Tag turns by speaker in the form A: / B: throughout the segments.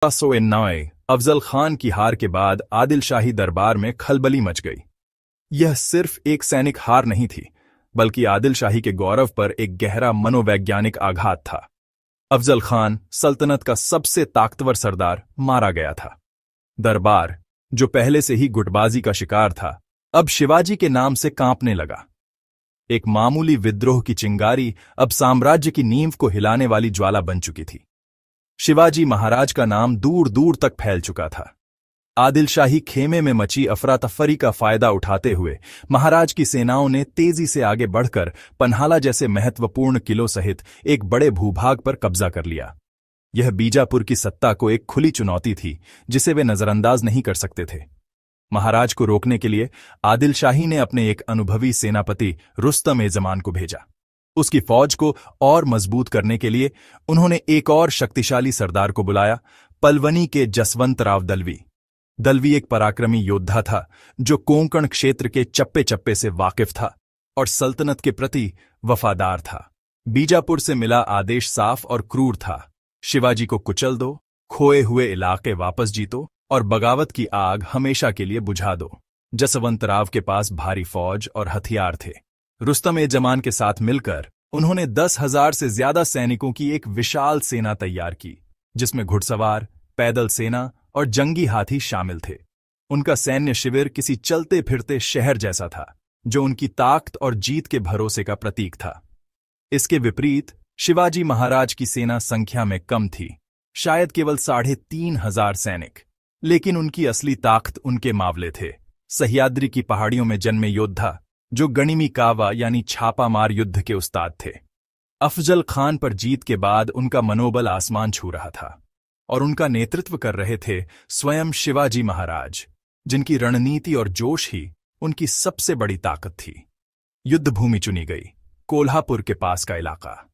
A: 1809 अफजल खान की हार के बाद आदिल शाही दरबार में खलबली मच गई। यह सिर्फ एक सैनिक हार नहीं थी, बल्कि आदिल शाही के गौरव पर एक गहरा मनोवैज्ञानिक आघात था। अफजल खान, सल्तनत का सबसे ताकतवर सरदार, मारा गया था। दरबार, जो पहले से ही गुटबाजी का शिकार था, अब शिवाजी के नाम से कांपने लगा। एक मामूली विद्रोह की चिंगारी अब साम्राज्य की नींव को हिलाने वाली ज्वाला बन चुकी थी। शिवाजी महाराज का नाम दूर दूर तक फैल चुका था। आदिल शाही खेमे में मची अफरा-तफरी का फायदा उठाते हुए महाराज की सेनाओं ने तेजी से आगे बढ़कर पन्हाला जैसे महत्वपूर्ण किलों सहित एक बड़े भूभाग पर कब्जा कर लिया। यह बीजापुर की सत्ता को एक खुली चुनौती थी, जिसे वे नजरअंदाज नहीं कर सकते थे। महाराज को रोकने के लिए आदिल शाही ने अपने एक अनुभवी सेनापति रुस्तम-ए-जमान को भेजा। उसकी फौज को और मजबूत करने के लिए उन्होंने एक और शक्तिशाली सरदार को बुलाया, पलवनी के जसवंतराव दलवी। दलवी एक पराक्रमी योद्धा था, जो कोंकण क्षेत्र के चप्पे चप्पे से वाकिफ था और सल्तनत के प्रति वफादार था। बीजापुर से मिला आदेश साफ और क्रूर था, शिवाजी को कुचल दो, खोए हुए इलाके वापस जीतो और बगावत की आग हमेशा के लिए बुझा दो। जसवंतराव के पास भारी फौज और हथियार थे। रुस्तम-ए-जमान के साथ मिलकर उन्होंने 10,000 से ज्यादा सैनिकों की एक विशाल सेना तैयार की, जिसमें घुड़सवार, पैदल सेना और जंगी हाथी शामिल थे। उनका सैन्य शिविर किसी चलते फिरते शहर जैसा था, जो उनकी ताकत और जीत के भरोसे का प्रतीक था। इसके विपरीत शिवाजी महाराज की सेना संख्या में कम थी, शायद केवल 3,500 सैनिक, लेकिन उनकी असली ताकत उनके मावले थे। सह्याद्री की पहाड़ियों में जन्मे योद्धा, जो गणिमी कावा यानी छापा मार युद्ध के उस्ताद थे। अफजल खान पर जीत के बाद उनका मनोबल आसमान छू रहा था, और उनका नेतृत्व कर रहे थे स्वयं शिवाजी महाराज, जिनकी रणनीति और जोश ही उनकी सबसे बड़ी ताकत थी। युद्ध भूमि चुनी गई, कोल्हापुर के पास का इलाका।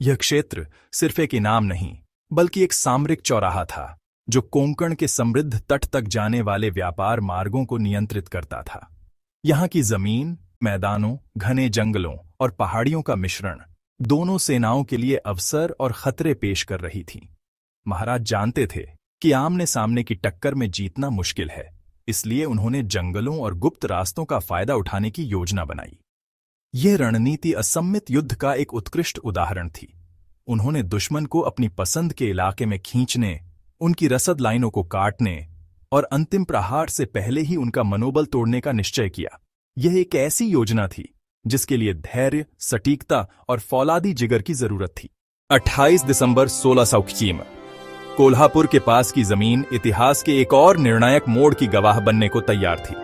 A: यह क्षेत्र सिर्फ एक इनाम नहीं, बल्कि एक सामरिक चौराहा था, जो कोंकण के समृद्ध तट तक जाने वाले व्यापार मार्गों को नियंत्रित करता था। यहाँ की जमीन, मैदानों, घने जंगलों और पहाड़ियों का मिश्रण दोनों सेनाओं के लिए अवसर और खतरे पेश कर रही थी। महाराज जानते थे कि आमने सामने की टक्कर में जीतना मुश्किल है, इसलिए उन्होंने जंगलों और गुप्त रास्तों का फायदा उठाने की योजना बनाई। यह रणनीति असम्मित युद्ध का एक उत्कृष्ट उदाहरण थी। उन्होंने दुश्मन को अपनी पसंद के इलाके में खींचने, उनकी रसद लाइनों को काटने और अंतिम प्रहार से पहले ही उनका मनोबल तोड़ने का निश्चय किया। यह एक ऐसी योजना थी जिसके लिए धैर्य, सटीकता और फौलादी जिगर की जरूरत थी। 28 दिसंबर 1600 में कोल्हापुर के पास की जमीन इतिहास के एक और निर्णायक मोड़ की गवाह बनने को तैयार थी।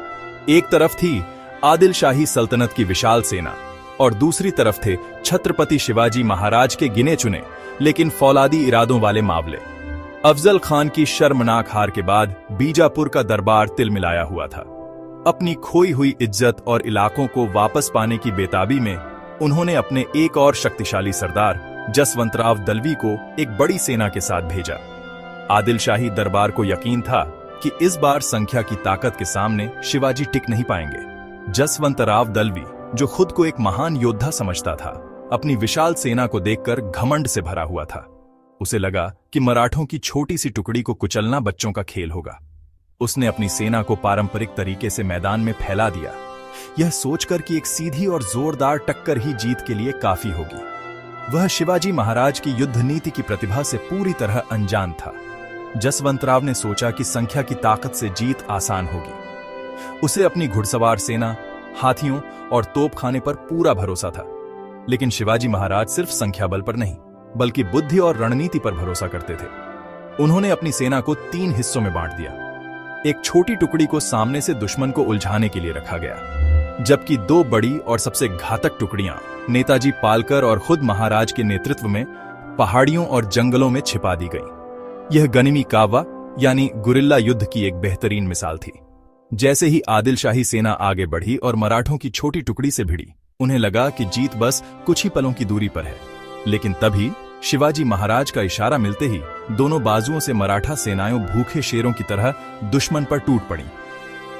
A: एक तरफ थी आदिल शाही सल्तनत की विशाल सेना, और दूसरी तरफ थे छत्रपति शिवाजी महाराज के गिने चुने लेकिन फौलादी इरादों वाले मावले। अफजल खान की शर्मनाक हार के बाद बीजापुर का दरबार तिलमिलाया हुआ था। अपनी खोई हुई इज्जत और इलाकों को वापस पाने की बेताबी में उन्होंने अपने एक और शक्तिशाली सरदार जसवंतराव दलवी को एक बड़ी सेना के साथ भेजा। आदिल शाही दरबार को यकीन था कि इस बार संख्या की ताकत के सामने शिवाजी टिक नहीं पाएंगे। जसवंतराव दलवी, जो खुद को एक महान योद्धा समझता था, अपनी विशाल सेना को देखकर घमंड से भरा हुआ था। उसे लगा कि मराठों की छोटी सी टुकड़ी को कुचलना बच्चों का खेल होगा। उसने अपनी सेना को पारंपरिक तरीके से मैदान में फैला दिया, यह सोचकर कि एक सीधी और जोरदार टक्कर ही जीत के लिए काफी होगी। वह शिवाजी महाराज की युद्ध नीति की प्रतिभा से पूरी तरह अनजान था। जसवंतराव ने सोचा कि संख्या की ताकत से जीत आसान होगी। उसे अपनी घुड़सवार सेना, हाथियों और तोपखाने पर पूरा भरोसा था। लेकिन शिवाजी महाराज सिर्फ संख्या बल पर नहीं, बल्कि बुद्धि और रणनीति पर भरोसा करते थे। उन्होंने अपनी सेना को 3 हिस्सों में बांट दिया। एक छोटी टुकड़ी को सामने से दुश्मन को उलझाने के लिए रखा गया, जबकि 2 बड़ी और सबसे घातक टुकड़ियां नेताजी पालकर और खुद महाराज के नेतृत्व में पहाड़ियों और जंगलों में छिपा दी गईं। यह गनिमी कावा यानी गुरिल्ला युद्ध की एक बेहतरीन मिसाल थी। जैसे ही आदिल शाही सेना आगे बढ़ी और मराठों की छोटी टुकड़ी से भिड़ी, उन्हें लगा कि जीत बस कुछ ही पलों की दूरी पर है। लेकिन तभी शिवाजी महाराज का इशारा मिलते ही दोनों बाजुओं से मराठा सेनाएं भूखे शेरों की तरह दुश्मन पर टूट पड़ी।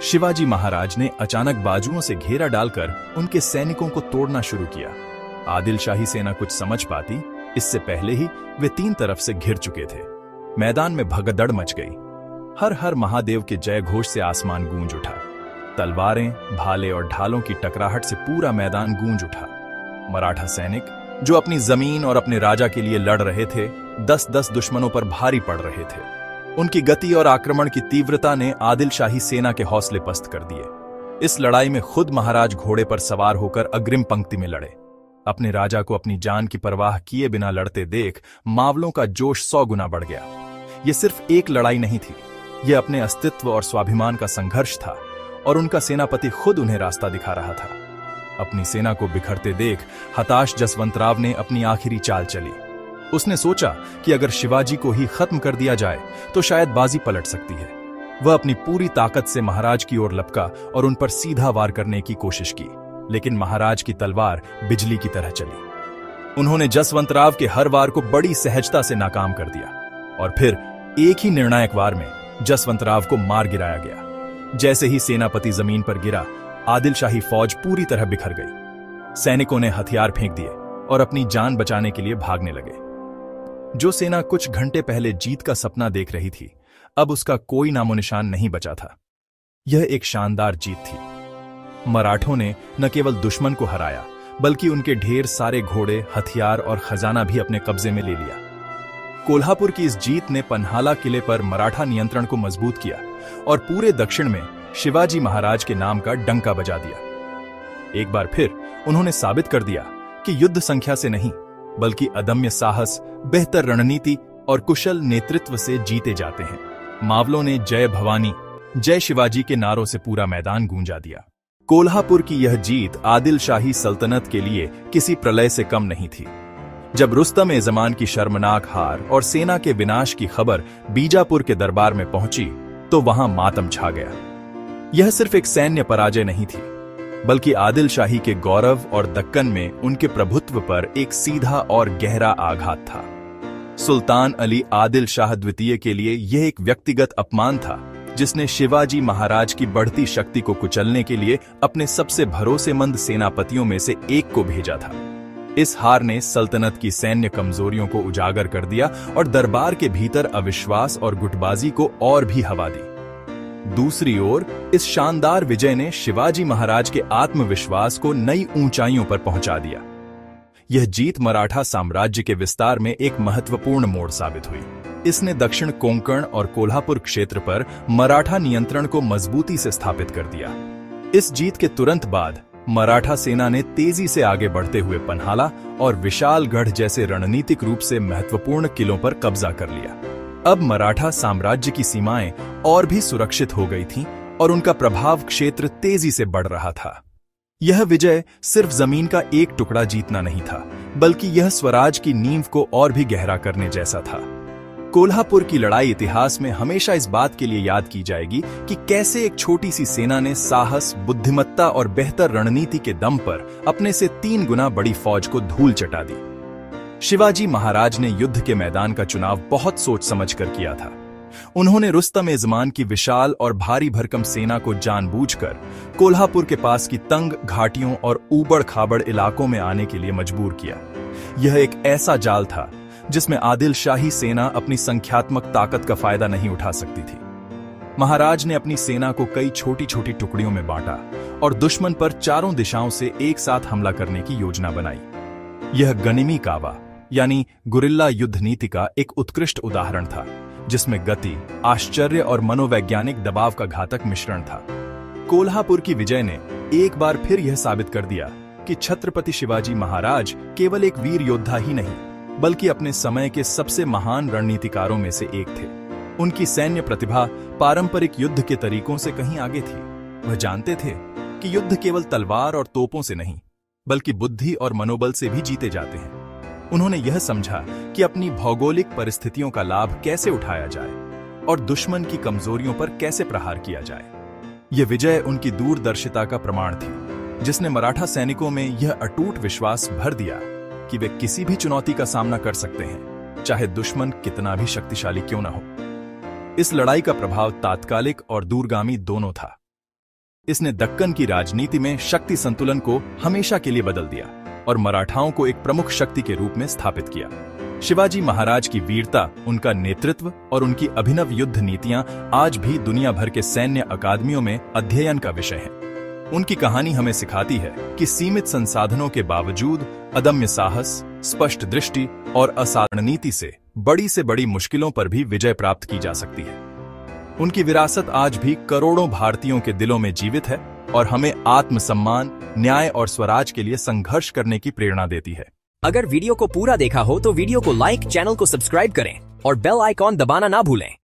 A: शिवाजी महाराज ने अचानक बाजुओं से घेरा डालकर उनके सैनिकों को तोड़ना शुरू किया। आदिल शाही सेना कुछ समझ पाती, इससे पहले ही वे 3 तरफ से घिर चुके थे। मैदान में भगदड़ मच गई। हर हर महादेव के जय घोष से आसमान गूंज उठा। तलवारें, भाले और ढालों की टकराहट से पूरा मैदान गूंज उठा। मराठा सैनिक जो अपनी जमीन और अपने राजा के लिए लड़ रहे थे, 10-10 दुश्मनों पर भारी पड़ रहे थे। उनकी गति और आक्रमण की तीव्रता ने आदिल शाही सेना के हौसले पस्त कर दिए। इस लड़ाई में खुद महाराज घोड़े पर सवार होकर अग्रिम पंक्ति में लड़े। अपने राजा को अपनी जान की परवाह किए बिना लड़ते देख मावलों का जोश 100 गुना बढ़ गया। यह सिर्फ एक लड़ाई नहीं थी, यह अपने अस्तित्व और स्वाभिमान का संघर्ष था, और उनका सेनापति खुद उन्हें रास्ता दिखा रहा था। अपनी सेना को बिखरते देख हताश जसवंतराव ने अपनी आखिरी चाल चली। उसने सोचा कि अगर शिवाजी को ही खत्म कर दिया जाए तो शायद बाजी पलट सकती है। वह अपनी पूरी ताकत से महाराज की ओर लपका और उन पर सीधा वार करने की कोशिश की, लेकिन महाराज की तलवार बिजली की तरह चली। उन्होंने जसवंतराव के हर वार को बड़ी सहजता से नाकाम कर दिया, और फिर एक ही निर्णायक वार में जसवंतराव को मार गिराया गया। जैसे ही सेनापति जमीन पर गिरा, आदिल शाही फौज पूरी तरह बिखर गई। सैनिकों ने हथियार फेंक दिए और अपनी जान बचाने के लिए भागने लगे। जो सेना कुछ घंटे पहले जीत का सपना देख रही थी, अब उसका कोई नामो निशान नहीं बचा था। यह एक शानदार जीत थी। मराठों ने न केवल दुश्मन को हराया, बल्कि उनके ढेर सारे घोड़े, हथियार और खजाना भी अपने कब्जे में ले लिया। कोल्हापुर की इस जीत ने पन्हाला किले पर मराठा नियंत्रण को मजबूत किया और पूरे दक्षिण में शिवाजी महाराज के नाम का डंका बजा दिया। एक बार फिर उन्होंने साबित कर दिया कि युद्ध संख्या से नहीं, बल्कि अदम्य साहस, बेहतर रणनीति और कुशल नेतृत्व से जीते जाते हैं। मावलों ने जय भवानी, जय शिवाजी के नारों से पूरा मैदान गूंजा दिया। कोल्हापुर की यह जीत आदिल शाही सल्तनत के लिए किसी प्रलय से कम नहीं थी। जब रुस्तम-ए-जमान की शर्मनाक हार और सेना के विनाश की खबर बीजापुर के दरबार में पहुंची, तो वहां मातम छा गया। यह सिर्फ एक सैन्य पराजय नहीं थी, बल्कि आदिल शाही के गौरव और दक्कन में उनके प्रभुत्व पर एक सीधा और गहरा आघात था। सुल्तान अली आदिल शाह द्वितीय के लिए यह एक व्यक्तिगत अपमान था, जिसने शिवाजी महाराज की बढ़ती शक्ति को कुचलने के लिए अपने सबसे भरोसेमंद सेनापतियों में से एक को भेजा था। इस हार ने सल्तनत की सैन्य कमजोरियों को उजागर कर दिया और दरबार के भीतर अविश्वास और गुटबाजी को और भी हवा दी। दूसरी ओर इस शानदार विजय ने शिवाजी महाराज के आत्मविश्वास को नई ऊंचाइयों पर पहुंचा दिया। यह जीत मराठा साम्राज्य के विस्तार में एक महत्वपूर्ण मोड़ साबित हुई। इसने दक्षिण कोंकण और कोल्हापुर क्षेत्र पर मराठा नियंत्रण को मजबूती से स्थापित कर दिया। इस जीत के तुरंत बाद मराठा सेना ने तेजी से आगे बढ़ते हुए पन्हाला और विशालगढ़ जैसे रणनीतिक रूप से महत्वपूर्ण किलों पर कब्जा कर लिया। अब मराठा साम्राज्य की सीमाएं और भी सुरक्षित हो गई थीं और उनका प्रभाव क्षेत्र तेजी से बढ़ रहा था। यह विजय सिर्फ जमीन का एक टुकड़ा जीतना नहीं था, बल्कि यह स्वराज की नींव को और भी गहरा करने जैसा था। कोल्हापुर की लड़ाई इतिहास में हमेशा इस बात के लिए याद की जाएगी कि कैसे एक छोटी सी सेना ने साहस, बुद्धिमत्ता और बेहतर रणनीति के दम पर अपने से 3 गुना बड़ी फौज को धूल चटा दी। शिवाजी महाराज ने युद्ध के मैदान का चुनाव बहुत सोच समझकर किया था। उन्होंने रुस्तम-ए-जमान की विशाल और भारी भरकम सेना को जानबूझकर कोल्हापुर के पास की तंग घाटियों और ऊबड़-खाबड़ इलाकों में आने के लिए मजबूर किया। यह एक ऐसा जाल था जिसमें आदिल शाही सेना अपनी संख्यात्मक ताकत का फायदा नहीं उठा सकती थी। महाराज ने अपनी सेना को कई छोटी-छोटी टुकड़ियों में बांटा और दुश्मन पर चारों दिशाओं से एक साथ हमला करने की योजना बनाई। यह गनिमी कावा यानी गुरिल्ला युद्ध नीति का एक उत्कृष्ट उदाहरण था, जिसमें गति, आश्चर्य और मनोवैज्ञानिक दबाव का घातक मिश्रण था। कोल्हापुर की विजय ने एक बार फिर यह साबित कर दिया कि छत्रपति शिवाजी महाराज केवल एक वीर योद्धा ही नहीं, बल्कि अपने समय के सबसे महान रणनीतिकारों में से एक थे। उनकी सैन्य प्रतिभा पारंपरिक युद्ध के तरीकों से कहीं आगे थी। वह जानते थे कि युद्ध केवल तलवार और तोपों से नहीं, बल्कि बुद्धि और मनोबल से भी जीते जाते हैं। उन्होंने यह समझा कि अपनी भौगोलिक परिस्थितियों का लाभ कैसे उठाया जाए और दुश्मन की कमजोरियों पर कैसे प्रहार किया जाए। यह विजय उनकी दूरदर्शिता का प्रमाण थी, जिसने मराठा सैनिकों में यह अटूट विश्वास भर दिया कि वे किसी भी चुनौती का सामना कर सकते हैं, चाहे दुश्मन कितना भी शक्तिशाली क्यों न हो। इस लड़ाई का प्रभाव तात्कालिक और दूरगामी दोनों था। इसने दक्कन की राजनीति में शक्ति संतुलन को हमेशा के लिए बदल दिया और मराठाओं को एक प्रमुख शक्ति के रूप में स्थापित किया। शिवाजी महाराज की वीरता, उनका नेतृत्व और उनकी अभिनव युद्ध नीतियां आज भी दुनिया भर के सैन्य अकादमियों में अध्ययन का विषय हैं। उनकी कहानी हमें सिखाती है कि सीमित संसाधनों के बावजूद अदम्य साहस, स्पष्ट दृष्टि और असाधारण नीति से बड़ी मुश्किलों पर भी विजय प्राप्त की जा सकती है। उनकी विरासत आज भी करोड़ों भारतीयों के दिलों में जीवित है और हमें आत्मसम्मान, न्याय और स्वराज के लिए संघर्ष करने की प्रेरणा देती है।
B: अगर वीडियो को पूरा देखा हो तो वीडियो को लाइक, चैनल को सब्सक्राइब करें और बेल आइकॉन दबाना ना भूलें।